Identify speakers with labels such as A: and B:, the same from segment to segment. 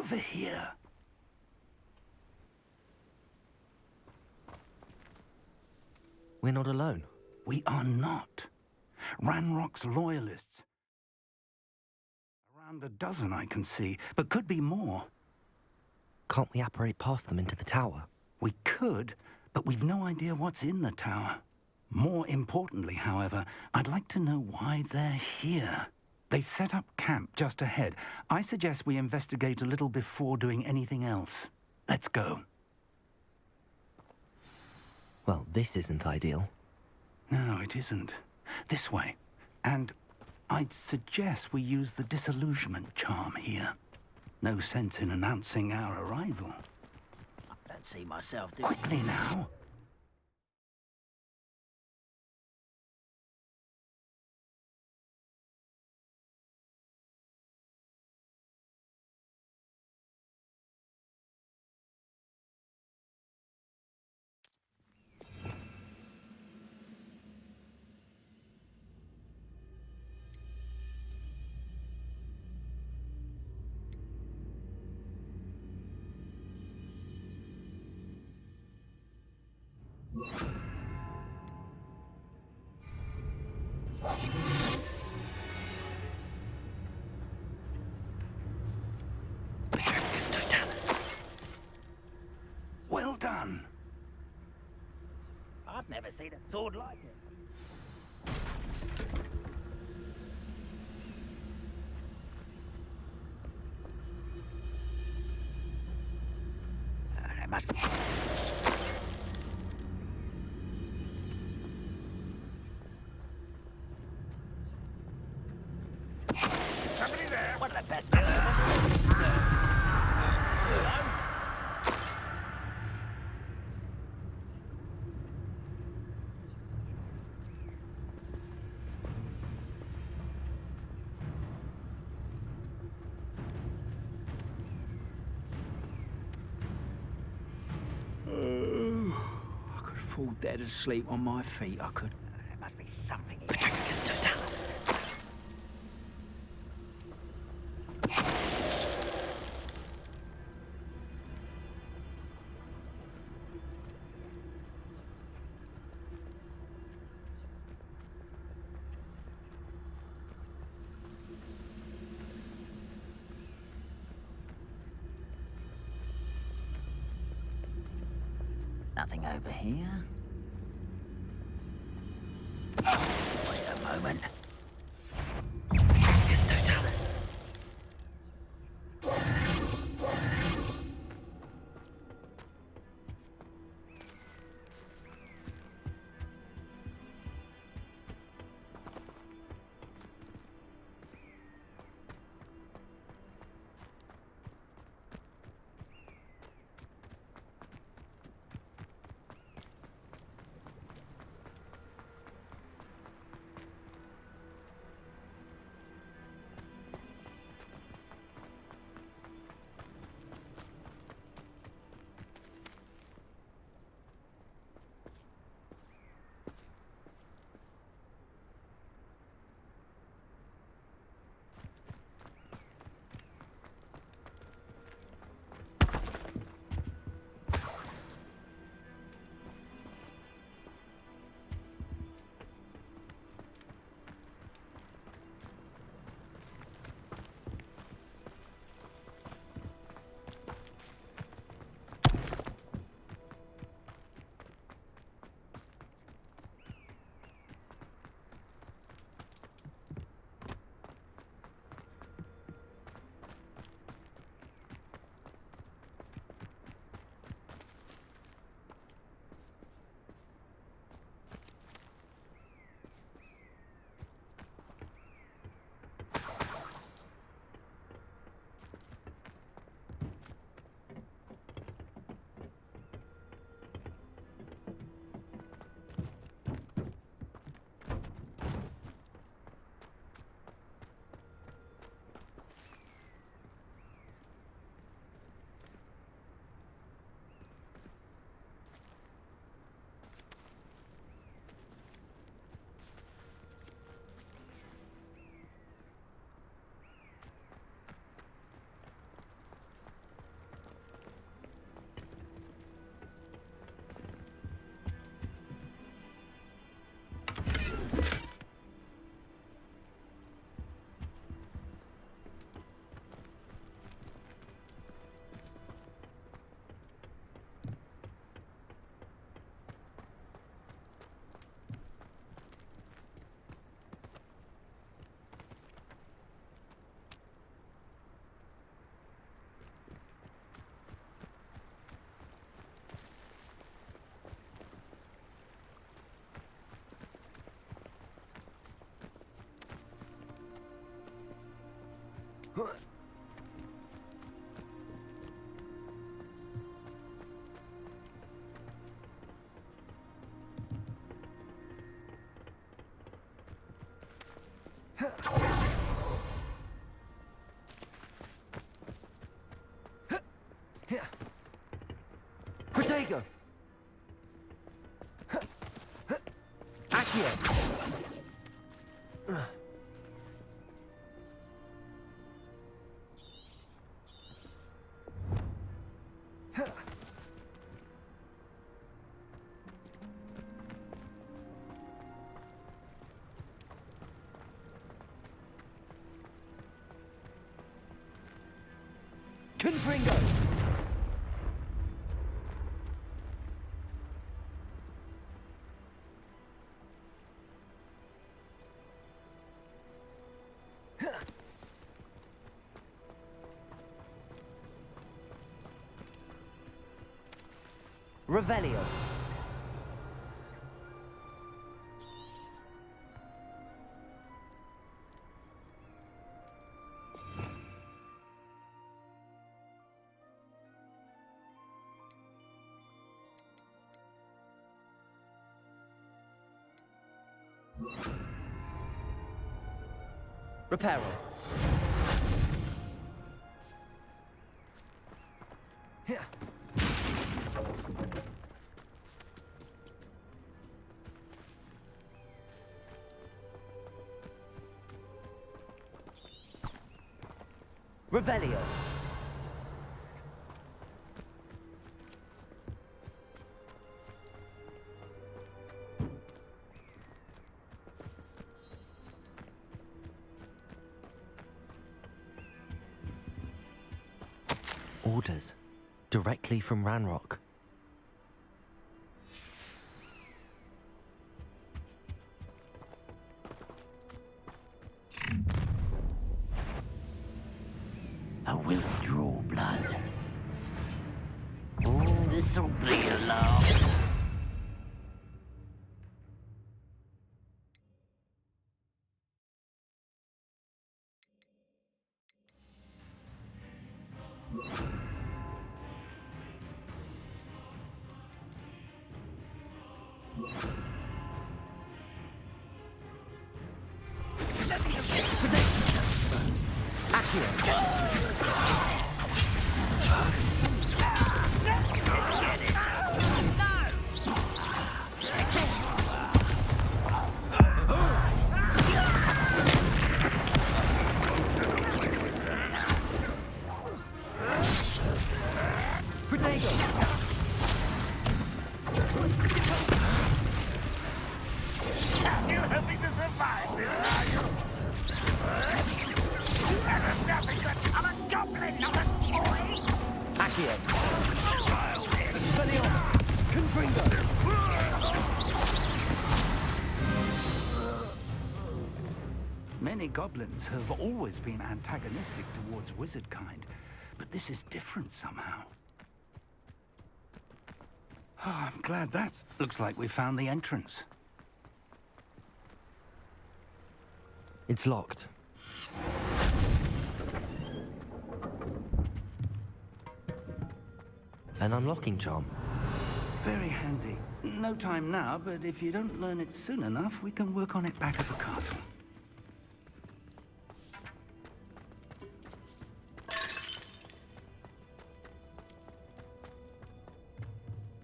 A: over here.
B: We're not alone.
A: We are not. Ranrock's loyalists. Around a dozen I can see, but could be more.
B: Can't we apparate past them into the tower?
A: We could, but we've no idea what's in the tower. More importantly, however, I'd like to know why they're here. They've set up camp just ahead. I suggest we investigate a little before doing anything else. Let's go.
B: Well, this isn't ideal.
A: No, it isn't. This way. And I'd suggest we use the disillusionment charm here. No sense in announcing our arrival.
C: I don't see myself doing...
A: Quickly now. Well done.
C: I've never seen a sword like it. That must be...
A: Somebody there.
C: One of the best men ever.
D: I could fall dead asleep on my feet, I could.
C: There must be something in
B: Patricius Totalis.
C: Nothing over here. Wait a moment.
B: Patricius Totalis. Protego! Accio! Confringo! Revelio. Reparo. Here. Revelio. Orders. Directly from Ranrock.
C: I will draw blood. This'll be a laugh.
A: Many goblins have always been antagonistic towards wizard kind, but this is different somehow. Oh, I'm glad that looks like we found the entrance.
B: It's locked. An unlocking charm.
A: Very handy. No time now, but if you don't learn it soon enough, we can work on it back at the castle.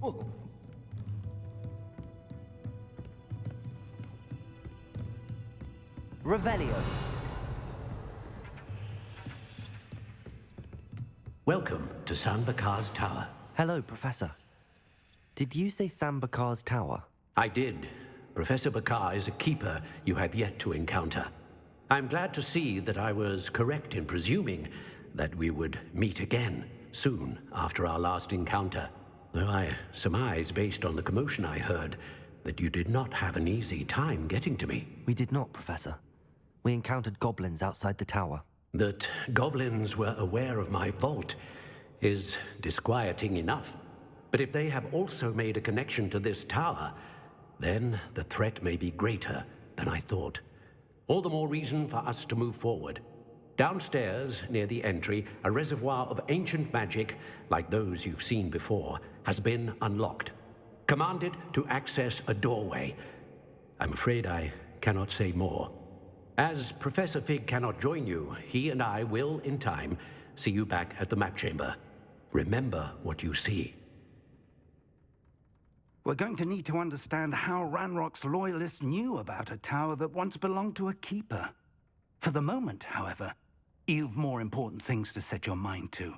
B: Oh. Revelio.
E: Welcome to Sambakar's Tower.
B: Hello, Professor. Did you say Sambakar's Tower?
E: I did. Professor Bakar is a keeper you have yet to encounter. I'm glad to see that I was correct in presuming that we would meet again soon after our last encounter. Though I surmise, based on the commotion I heard, that you did not have an easy time getting to me.
B: We did not, Professor. We encountered goblins outside the tower.
E: That goblins were aware of my vault is disquieting enough. But if they have also made a connection to this tower, then the threat may be greater than I thought. All the more reason for us to move forward. Downstairs, near the entry, a reservoir of ancient magic, like those you've seen before, has been unlocked. Commanded to access a doorway. I'm afraid I cannot say more. As Professor Fig cannot join you, he and I will, in time, see you back at the map chamber. Remember what you see.
A: We're going to need to understand how Ranrock's loyalists knew about a tower that once belonged to a keeper. For the moment, however, you've more important things to set your mind to.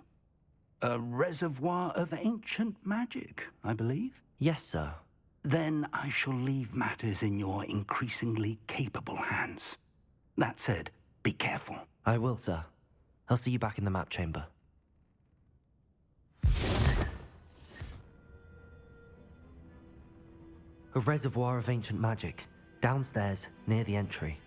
A: A reservoir of ancient magic, I believe?
B: Yes, sir.
A: Then I shall leave matters in your increasingly capable hands. That said, be careful.
B: I will, sir. I'll see you back in the map chamber. A reservoir of ancient magic, downstairs, near the entry.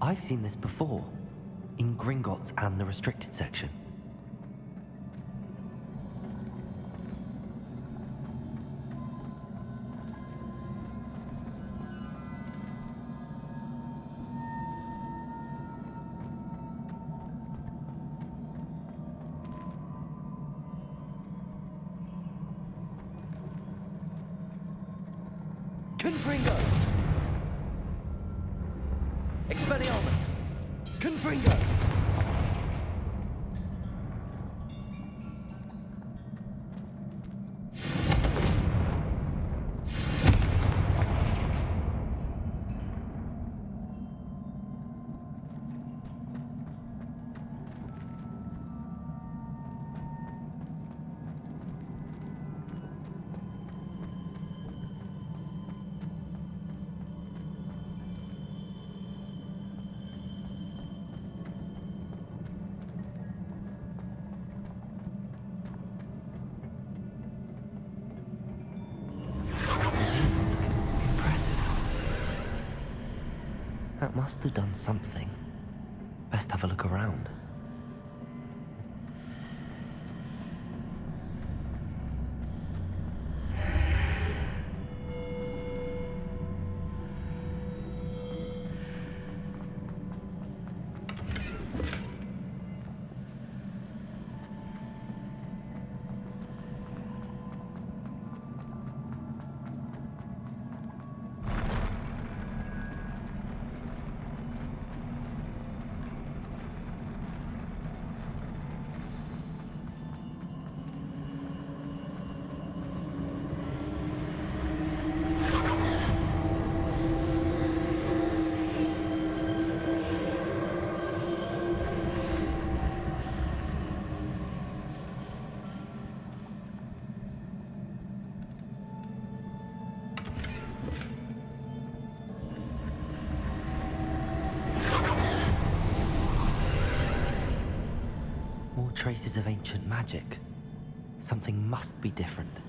B: I've seen this before, in Gringotts and the restricted section. Confringo! Expelliarmus! Confringo! That must have done something. Best have a look around. More traces of ancient magic. Something must be different.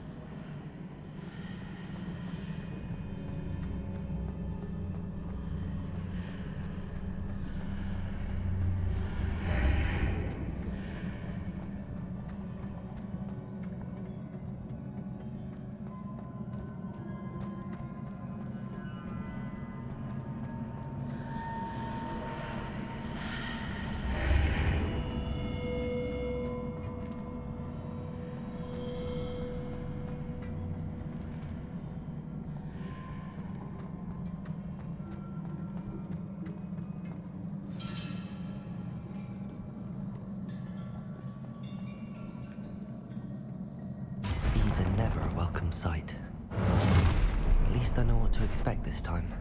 B: Humans are never a welcome sight. At least I know what to expect this time.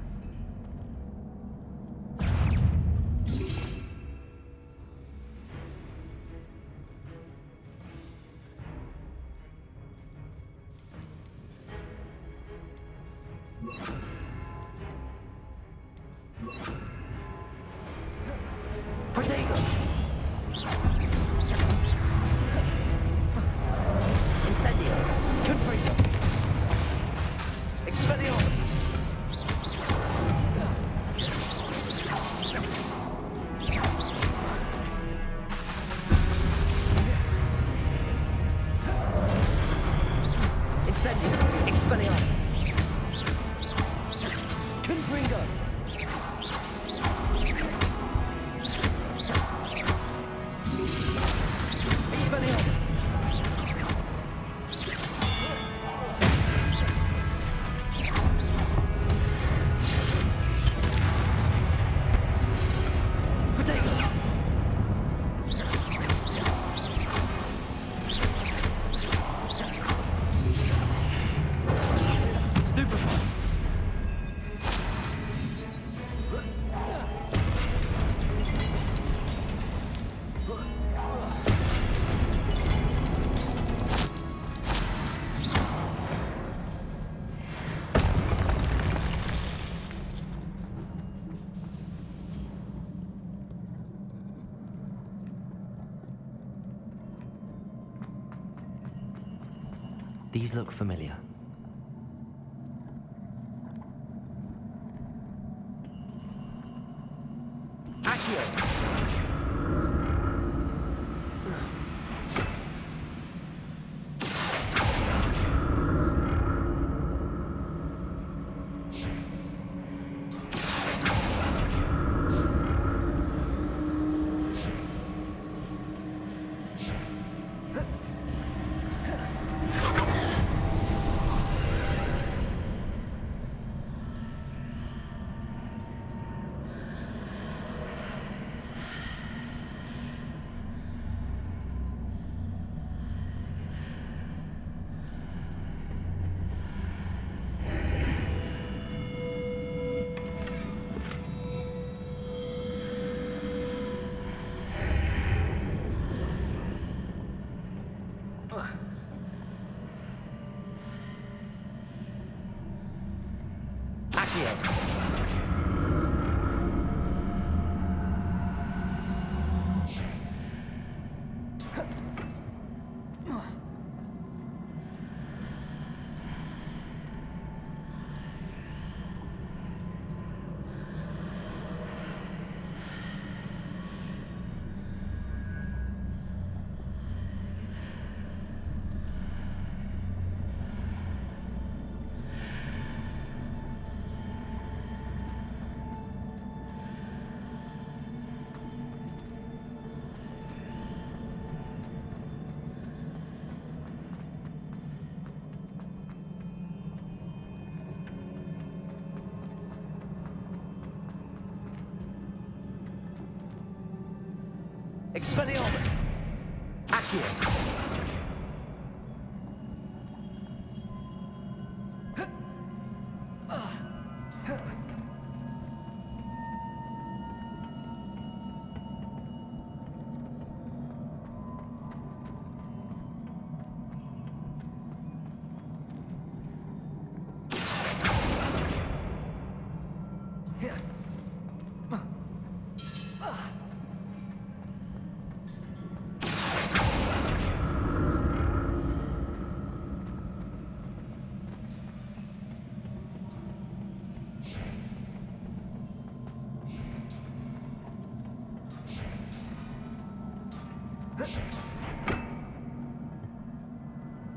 B: Protego! Incendio! Confringo! Expelliarmus! Incendio! Expelliarmus! Confringo! Expelliarmus! Protego! Stupefy! These look familiar. Accio! Accio! Expelliarmus! Accio!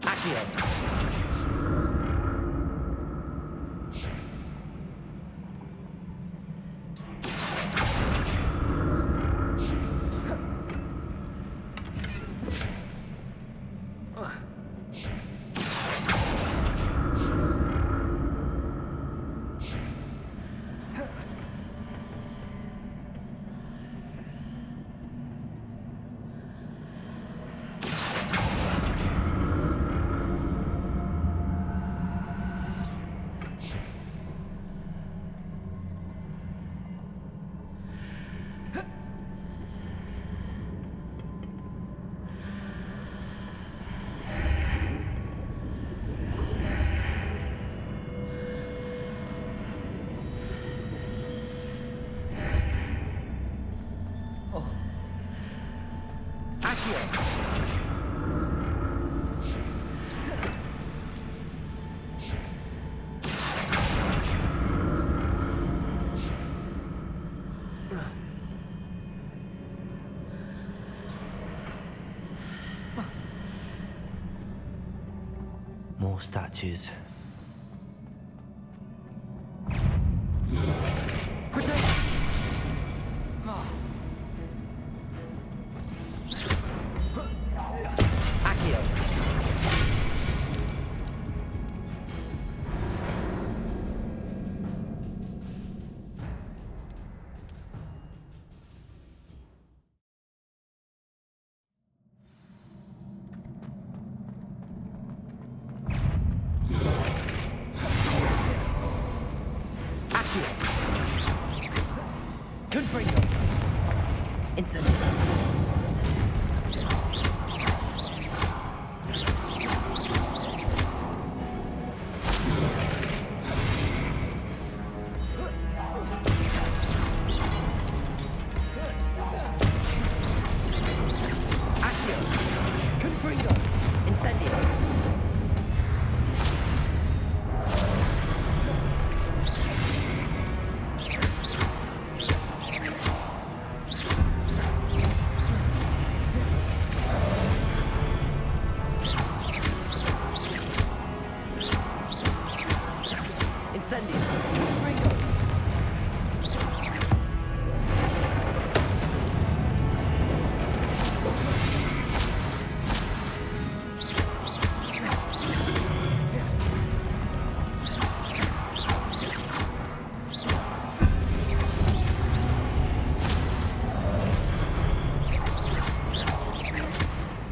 B: Accio! More statues. Incendio. Accio. Confringo. Incendio. Incendio. Confringo.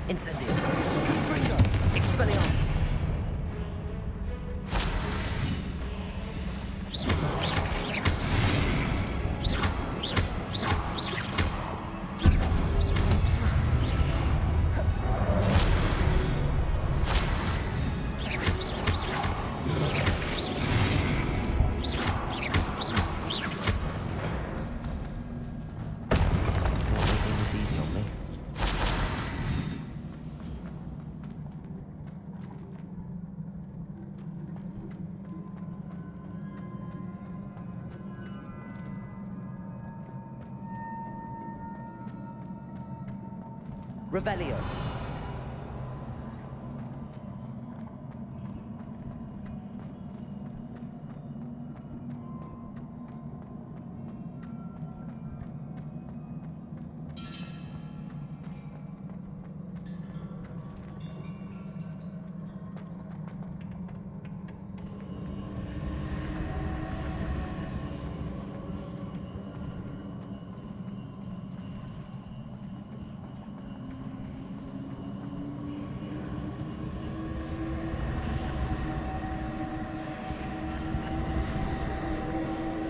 B: Incendio. Confringo. Expelliarmus. Making this easy on me. Revelio.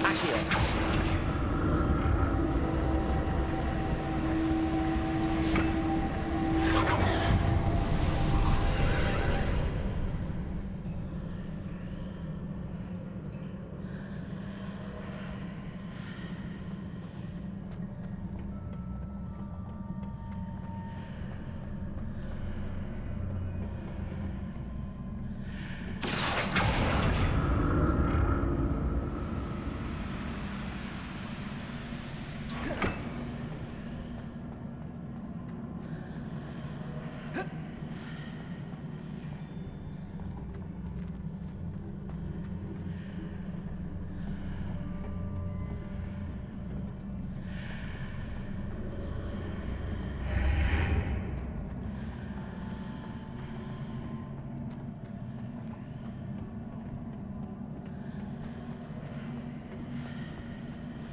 B: Accio.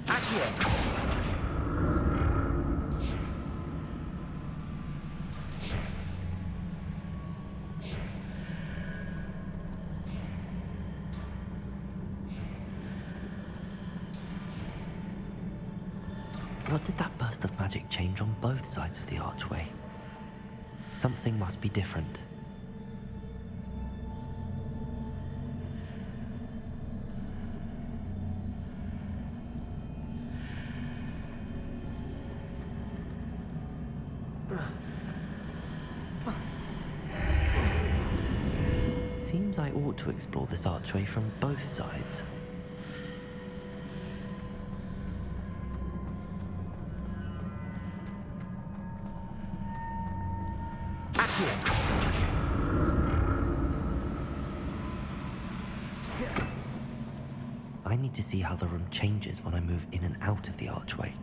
B: Accio. What did that burst of magic change on both sides of the archway? Something must be different. Seems I ought to explore this archway from both sides. Accio. need to see how the room changes when I move in and out of the archway.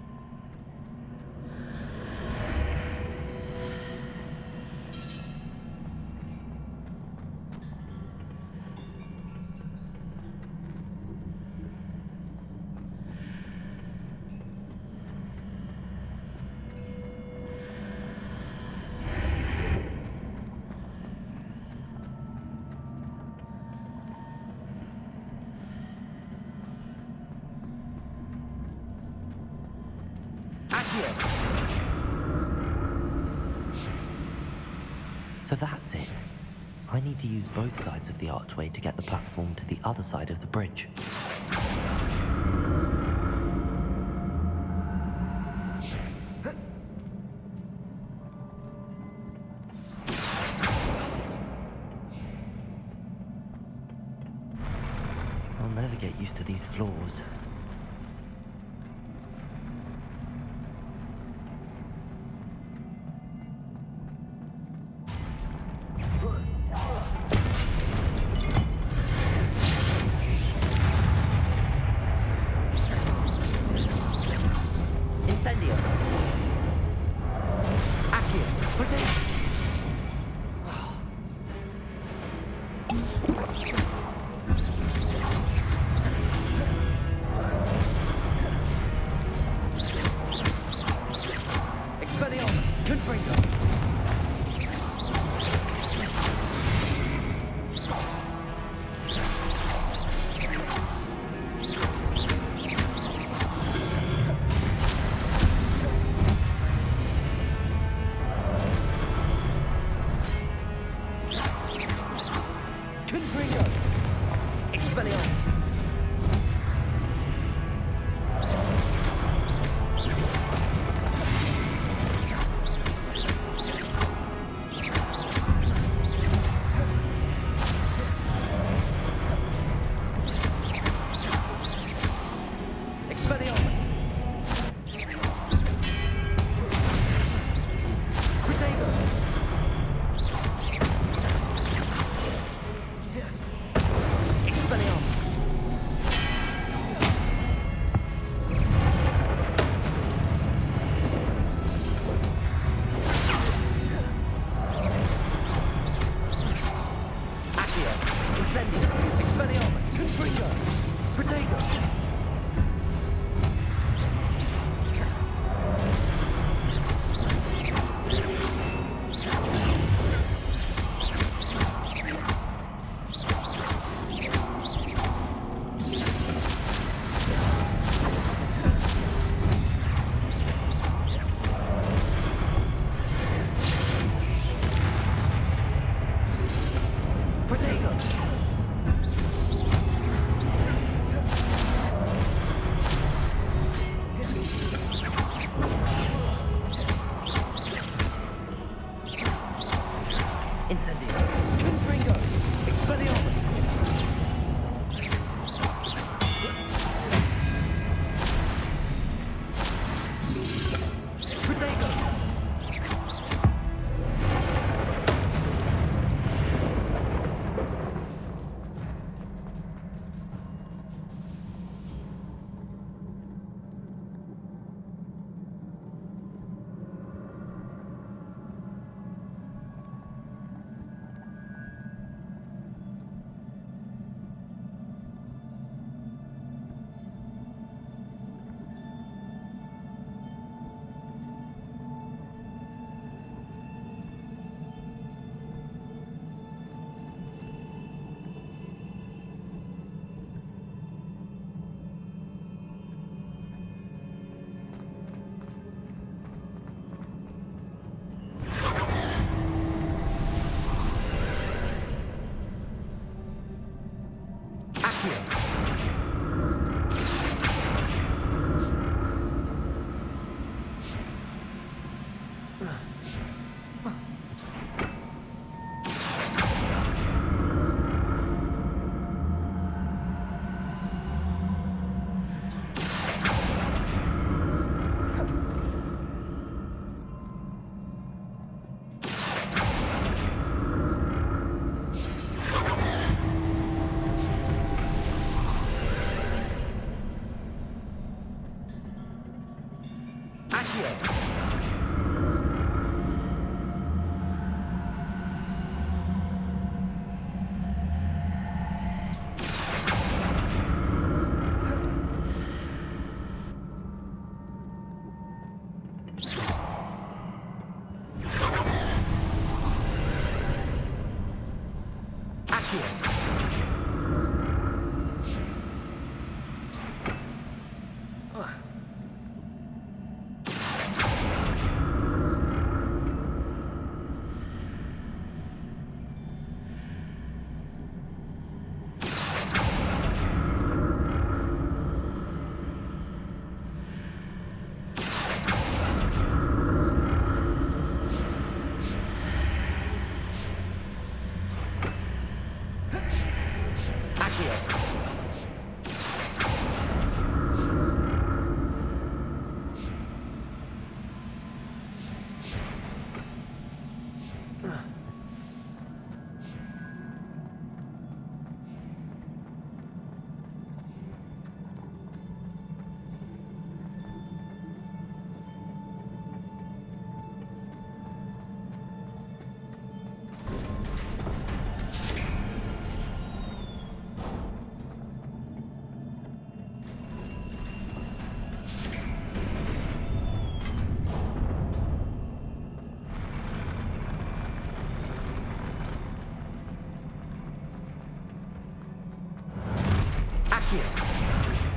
B: So that's it. I need to use both sides of the archway to get the platform to the other side of the bridge. I'll never get used to these floors.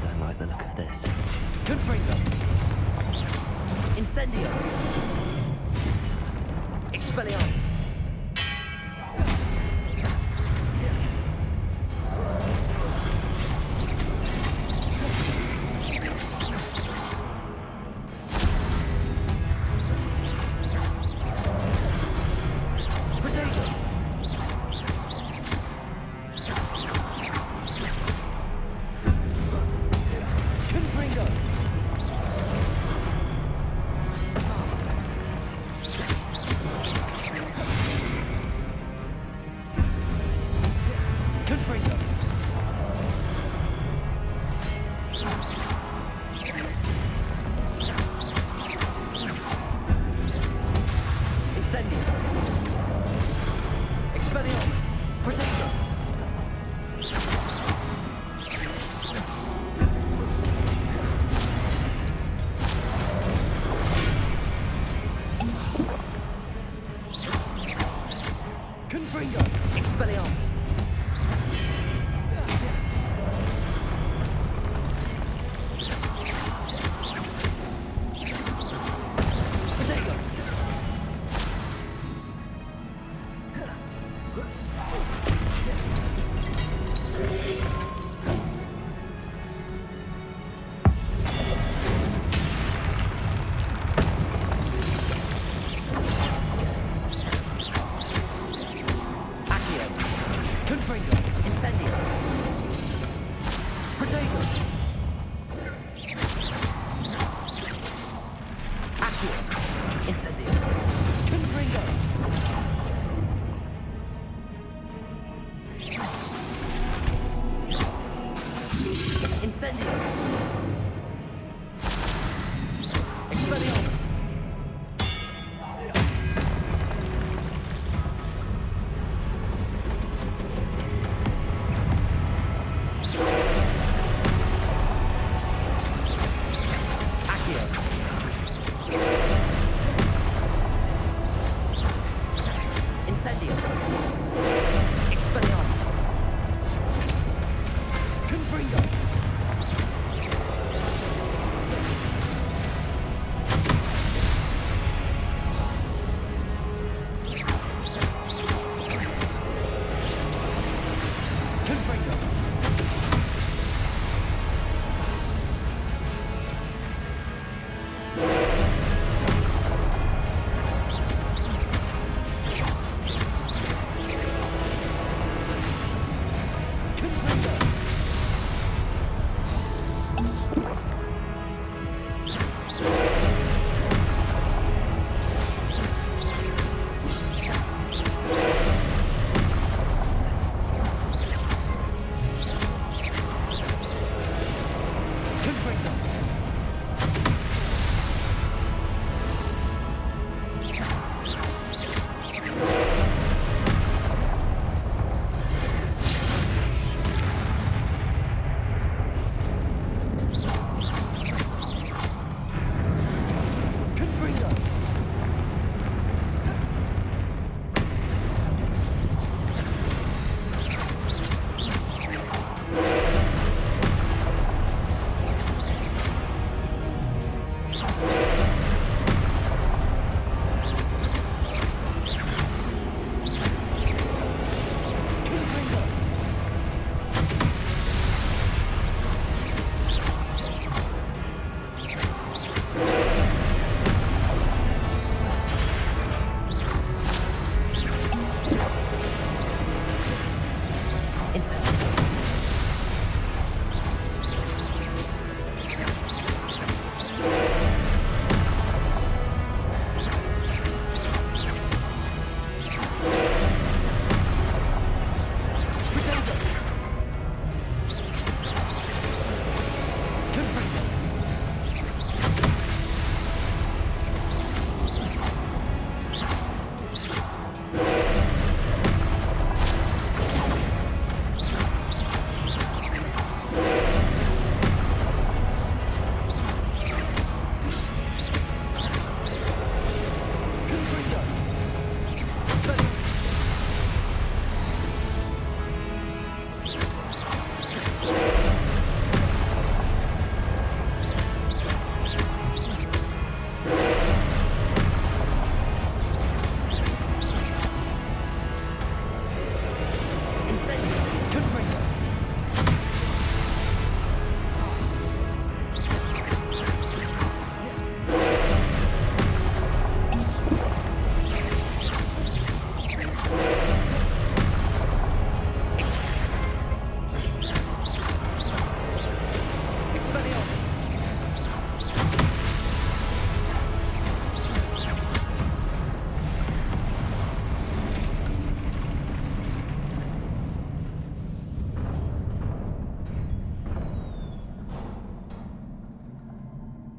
B: Don't like the look of this. Confringo. Incendio. Expelliarmus.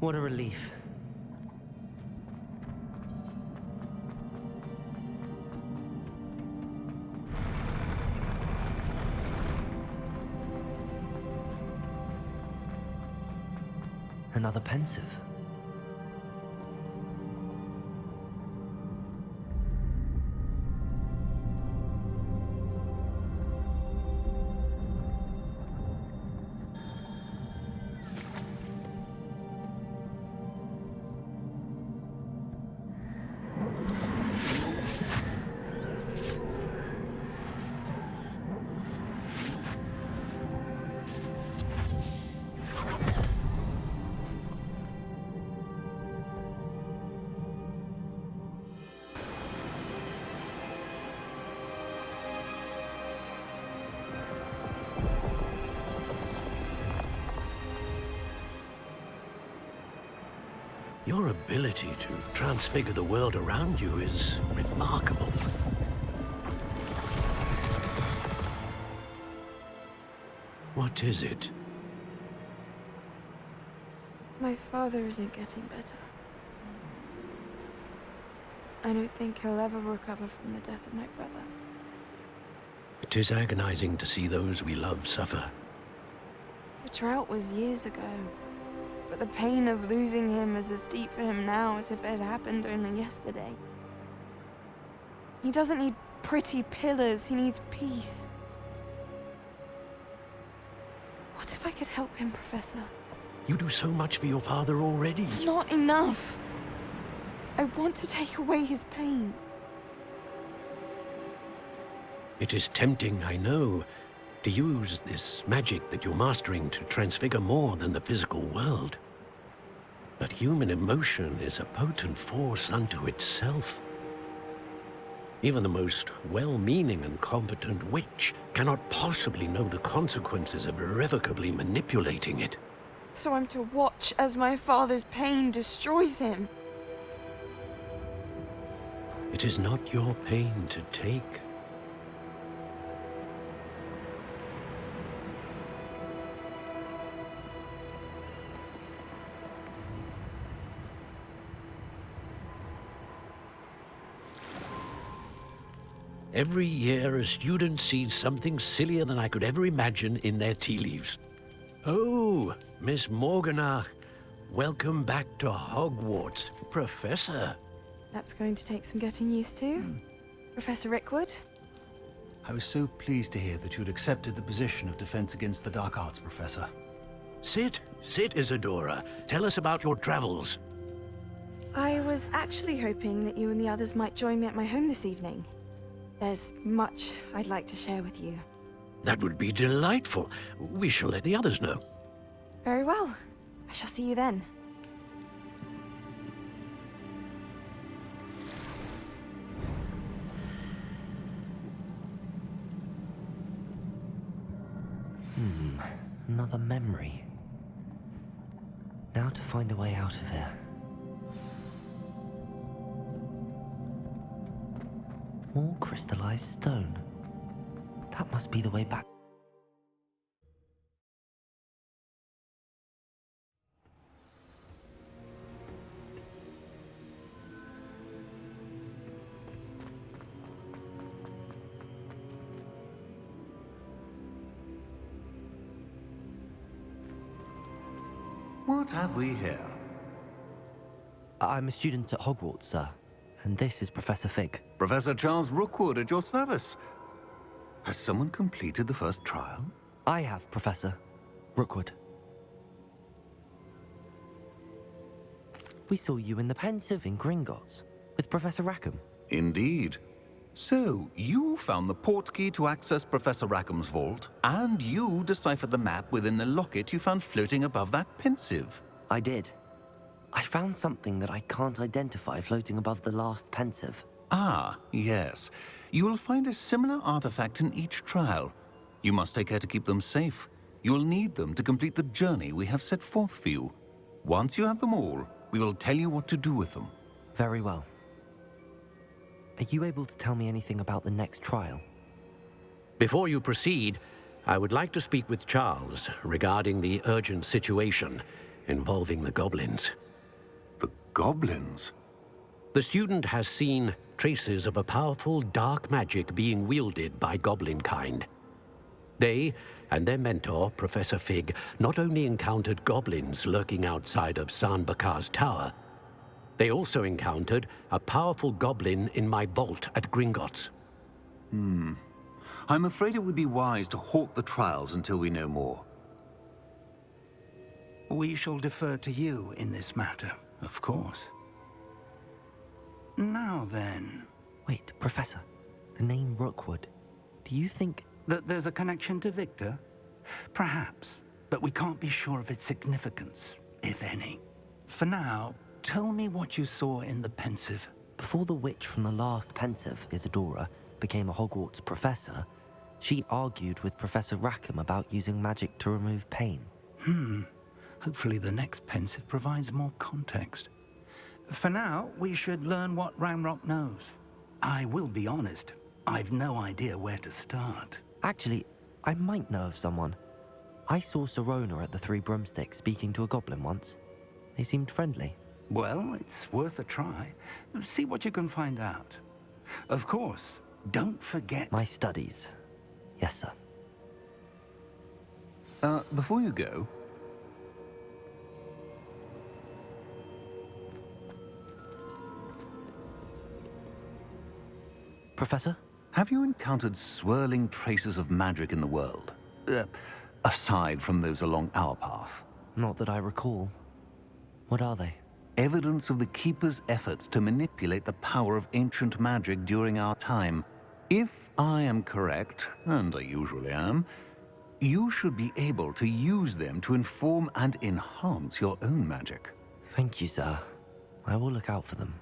B: What a relief. Another pensive.
E: Your ability to transfigure the world around you is remarkable. What is it?
F: My father isn't getting better. I don't think he'll ever recover from the death of my brother.
E: It is agonizing to see those we love suffer.
F: The drought was years ago, but the pain of losing him is as deep for him now as if it had happened only yesterday. He doesn't need pretty pillars, he needs peace. What if I could help him, Professor?
E: You do so much for your father already.
F: It's not enough. I want to take away his pain.
E: It is tempting, I know, to use this magic that you're mastering to transfigure more than the physical world. But human emotion is a potent force unto itself. Even the most well-meaning and competent witch cannot possibly know the consequences of irrevocably manipulating it.
F: So I'm to watch as my father's pain destroys him.
E: It is not your pain to take. Every year, a student sees something sillier than I could ever imagine in their tea leaves. Oh, Miss Morganach, welcome back to Hogwarts, Professor.
F: That's going to take some getting used to. Professor Rickwood?
G: I was so pleased to hear that you'd accepted the position of Defense Against the Dark Arts, Professor.
E: Sit, Isadora. Tell us about your travels.
F: I was actually hoping that you and the others might join me at my home this evening. There's much I'd like to share with you.
E: That would be delightful. We shall let the others know.
F: Very well. I shall see you then.
B: Another memory. Now to find a way out of here. More crystallized stone. That must be the way back.
H: What have we here?
B: I'm a student at Hogwarts, sir. And this is Professor Fig.
H: Professor Charles Rookwood at your service. Has someone completed the first trial?
B: I have, Professor Rookwood. We saw you in the Pensive in Gringotts with Professor Rackham.
H: Indeed. So, you found the portkey to access Professor Rackham's vault, and you deciphered the map within the locket you found floating above that Pensive.
B: I did. I found something that I can't identify floating above the last Pensive.
H: Ah, yes. You will find a similar artifact in each trial. You must take care to keep them safe. You will need them to complete the journey we have set forth for you. Once you have them all, we will tell you what to do with them.
B: Very well. Are you able to tell me anything about the next trial?
E: Before you proceed, I would like to speak with Charles regarding the urgent situation involving the goblins.
H: The goblins?
E: The student has seen traces of a powerful dark magic being wielded by goblin kind. They and their mentor, Professor Fig, not only encountered goblins lurking outside of San Bakar's tower, they also encountered a powerful goblin in my vault at Gringotts.
H: I'm afraid it would be wise to halt the trials until we know more.
A: We shall defer to you in this matter, of course. Now then,
B: Wait, Professor. The name Rookwood. Do you think...
A: that there's a connection to Victor? Perhaps, but we can't be sure of its significance, if any. For now, tell me what you saw in the Pensive.
B: Before the witch from the last Pensive, Isadora, became a Hogwarts professor, she argued with Professor Rackham about using magic to remove pain.
A: Hopefully the next Pensive provides more context. For now, we should learn what Ramrock knows. I will be honest, I've no idea where to start.
B: Actually, I might know of someone. I saw Serona at the Three Broomsticks speaking to a goblin once. They seemed friendly.
A: Well, it's worth a try. See what you can find out. Of course, don't forget...
B: My studies. Yes, sir.
H: Before you go...
B: Professor?
H: Have you encountered swirling traces of magic in the world? Aside from those along our path.
B: Not that I recall. What are they?
H: Evidence of the Keeper's efforts to manipulate the power of ancient magic during our time. If I am correct, and I usually am, you should be able to use them to inform and enhance your own magic.
B: Thank you, sir. I will look out for them.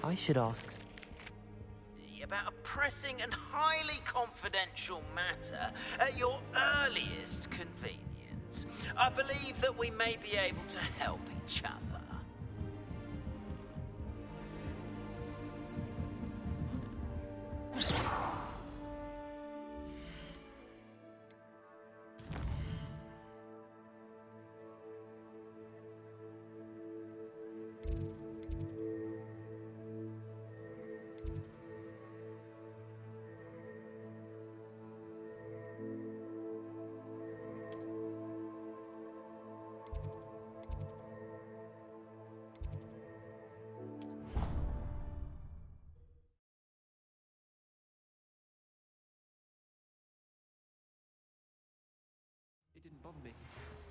B: I should ask.
I: About a pressing and highly confidential matter at your earliest convenience. I believe that we may be able to help each other.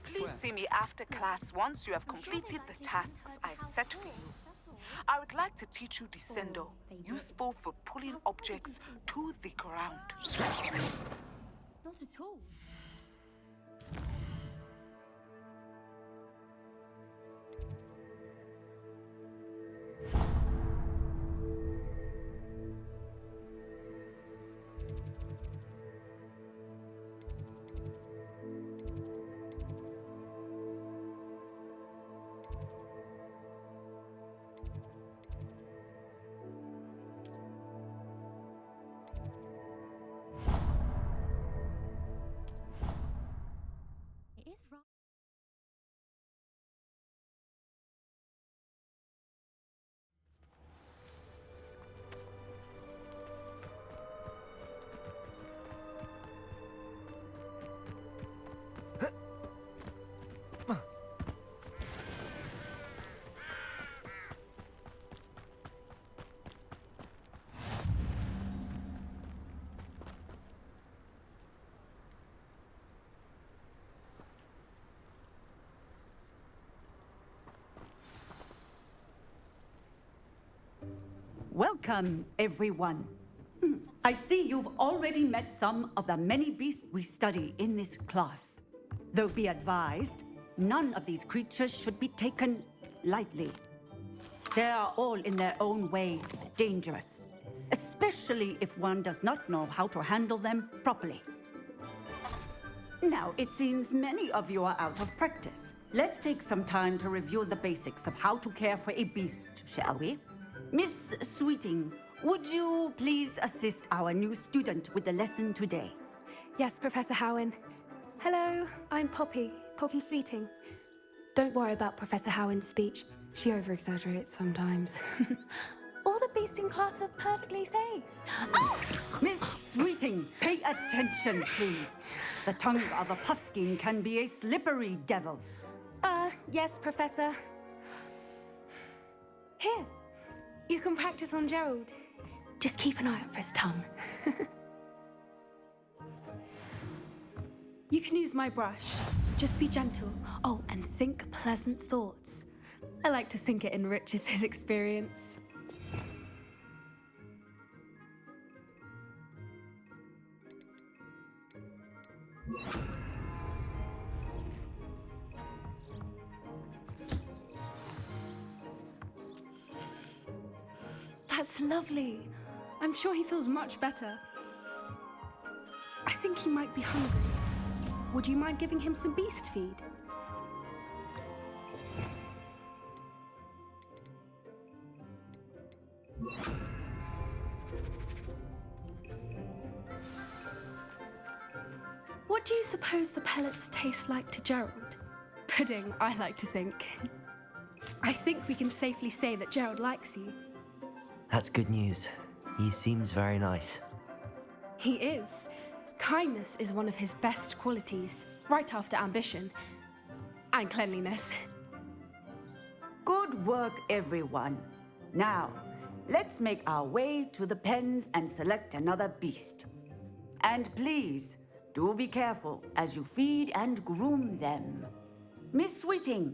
J: Please see me after class once you have completed the tasks I've set for you. I would like to teach you descendo, useful for pulling objects to the ground.
K: Not at all. It is right.
L: Welcome, everyone. I see you've already met some of the many beasts we study in this class. Though be advised, none of these creatures should be taken lightly. They are all in their own way dangerous, especially if one does not know how to handle them properly. Now, it seems many of you are out of practice. Let's take some time to review the basics of how to care for a beast, shall we? Miss Sweeting, would you please assist our new student with the lesson today?
K: Yes, Professor Howen. Hello, I'm Poppy Sweeting. Don't worry about Professor Howen's speech. She over-exaggerates sometimes. All the beasts in class are perfectly safe. Oh!
L: Miss Sweeting, pay attention, please. The tongue of a puffskein can be a slippery devil.
K: Yes, Professor. Here, you can practice on Gerald. Just keep an eye out for his tongue. You can use my brush. Just be gentle. Oh, and think pleasant thoughts. I like to think it enriches his experience. That's lovely. I'm sure he feels much better. I think he might be hungry. Would you mind giving him some beast feed? What do you suppose the pellets taste like to Gerald? Pudding, I like to think. I think we can safely say that Gerald likes you.
B: That's good news. He seems very nice.
K: He is. Kindness is one of his best qualities, right after ambition. And cleanliness.
L: Good work, everyone. Now, let's make our way to the pens and select another beast. And please, do be careful as you feed and groom them. Miss Sweeting,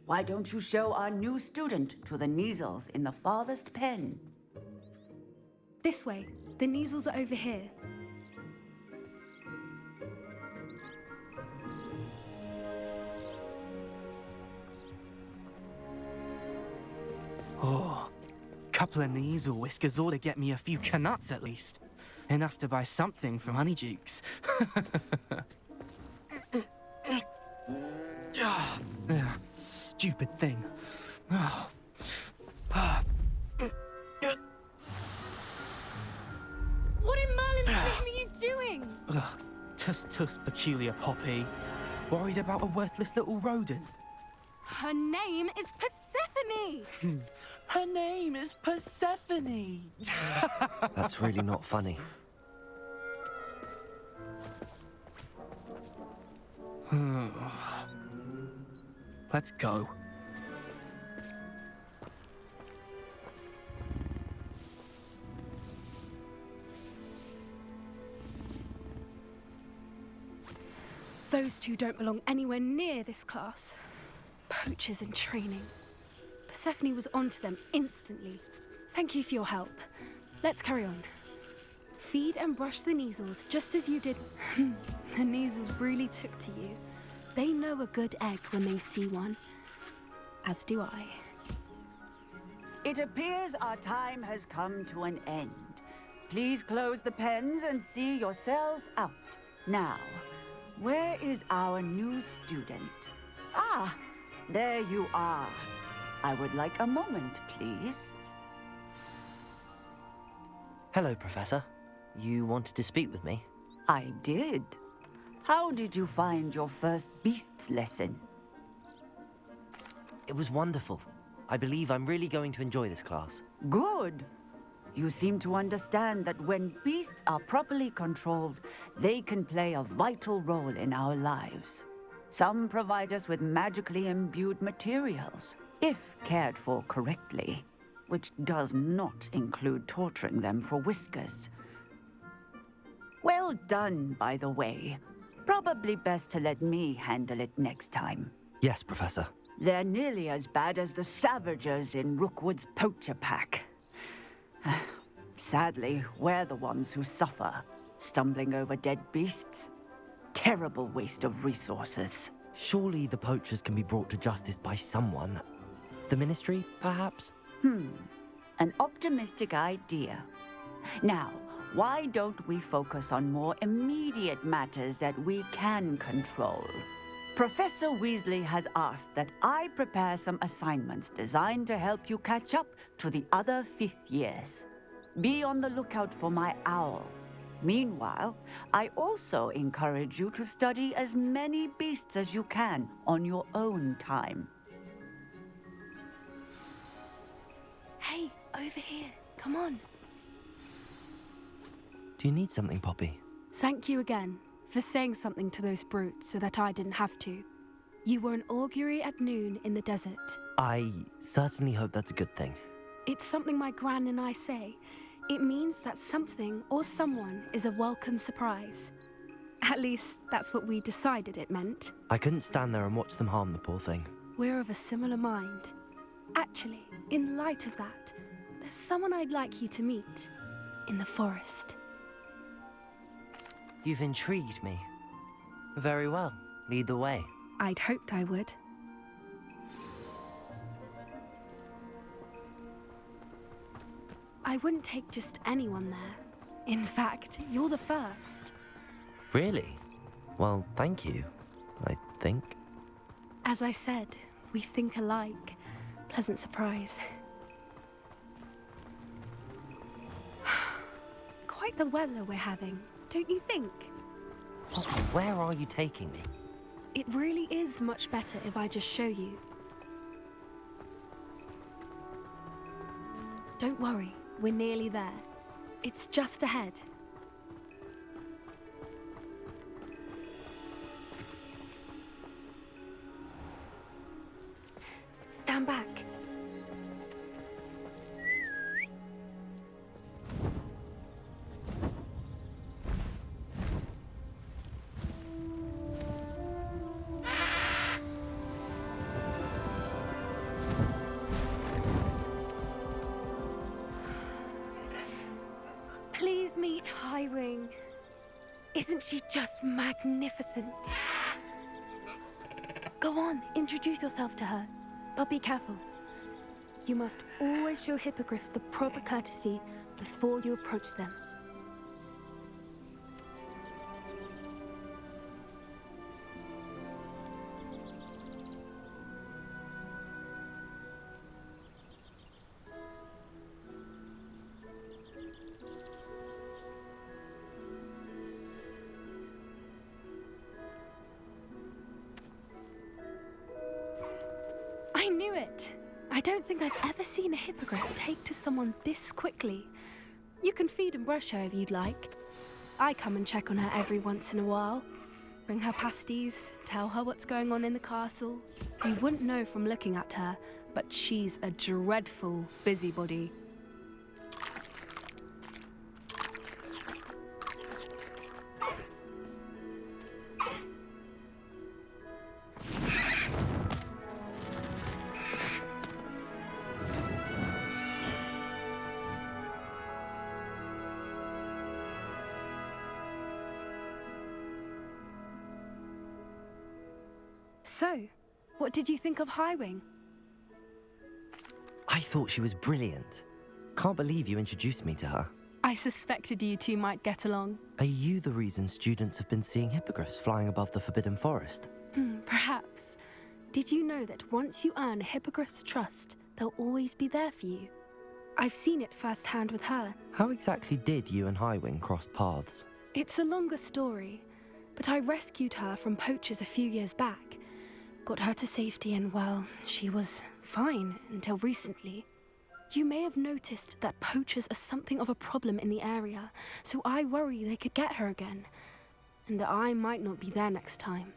L: why don't you show our new student to the Neasels in the farthest pen?
K: This way. The Neasels are over here.
M: Couple of knees or whiskers ought to get me a few canuts at least. Enough to buy something from Honeydukes. Stupid thing.
K: What in Merlin's name are you doing?
M: Tuss, peculiar Poppy. Worried about a worthless little rodent.
K: Her name is Persephone!
M: Her name is Persephone!
B: That's really not funny.
M: Let's go.
K: Those two don't belong anywhere near this class. Poachers in training. Persephone was onto them instantly. Thank you for your help. Let's carry on. Feed and brush the Neasels just as you did. The Neasels really took to you. They know a good egg when they see one. As do I.
L: It appears our time has come to an end. Please close the pens and see yourselves out. Now, where is our new student? Ah, there you are. I would like a moment, please.
B: Hello, Professor. You wanted to speak with me?
L: I did. How did you find your first beasts lesson?
B: It was wonderful. I believe I'm really going to enjoy this class.
L: Good. You seem to understand that when beasts are properly controlled, they can play a vital role in our lives. Some provide us with magically imbued materials, if cared for correctly, which does not include torturing them for whiskers. Well done, by the way. Probably best to let me handle it next time.
B: Yes, Professor.
L: They're nearly as bad as the Savagers in Rookwood's poacher pack. Sadly, we're the ones who suffer, stumbling over dead beasts. Terrible waste of resources.
B: Surely the poachers can be brought to justice by someone. The Ministry, perhaps?
L: An optimistic idea. Now, why don't we focus on more immediate matters that we can control? Professor Weasley has asked that I prepare some assignments designed to help you catch up to the other 5th years. Be on the lookout for my owl. Meanwhile, I also encourage you to study as many beasts as you can on your own time.
K: Hey, over here. Come on.
B: Do you need something, Poppy?
K: Thank you again for saying something to those brutes so that I didn't have to. You were an augury at noon in the desert.
B: I certainly hope that's a good thing.
K: It's something my gran and I say. It means that something or someone is a welcome surprise. At least, that's what we decided it meant.
B: I couldn't stand there and watch them harm the poor thing.
K: We're of a similar mind. Actually, in light of that, there's someone I'd like you to meet. In the forest.
B: You've intrigued me. Very well. Lead the way.
K: I'd hoped I would. I wouldn't take just anyone there. In fact, you're the first.
B: Really? Well, thank you, I think.
K: As I said, we think alike. Pleasant surprise. Quite the weather we're having, don't you think?
B: Where are you taking me?
K: It really is much better if I just show you. Don't worry, we're nearly there. It's just ahead. Stand back. Please meet Highwing. Isn't she just magnificent? Go on, introduce yourself to her. But be careful. You must always show hippogriffs the proper courtesy before you approach them. I knew it! I don't think I've ever seen a hippogriff take to someone this quickly. You can feed and brush her if you'd like. I come and check on her every once in a while. Bring her pasties, tell her what's going on in the castle. You wouldn't know from looking at her, but she's a dreadful busybody. So, what did you think of Highwing?
B: I thought she was brilliant. Can't believe you introduced me to her.
K: I suspected you two might get along.
B: Are you the reason students have been seeing hippogriffs flying above the Forbidden Forest?
K: Perhaps. Did you know that once you earn a hippogriff's trust, they'll always be there for you? I've seen it firsthand with her.
B: How exactly did you and Highwing cross paths?
K: It's a longer story, but I rescued her from poachers a few years back. Got her to safety and, well, she was fine until recently. You may have noticed that poachers are something of a problem in the area, so I worry they could get her again. And I might not be there next time.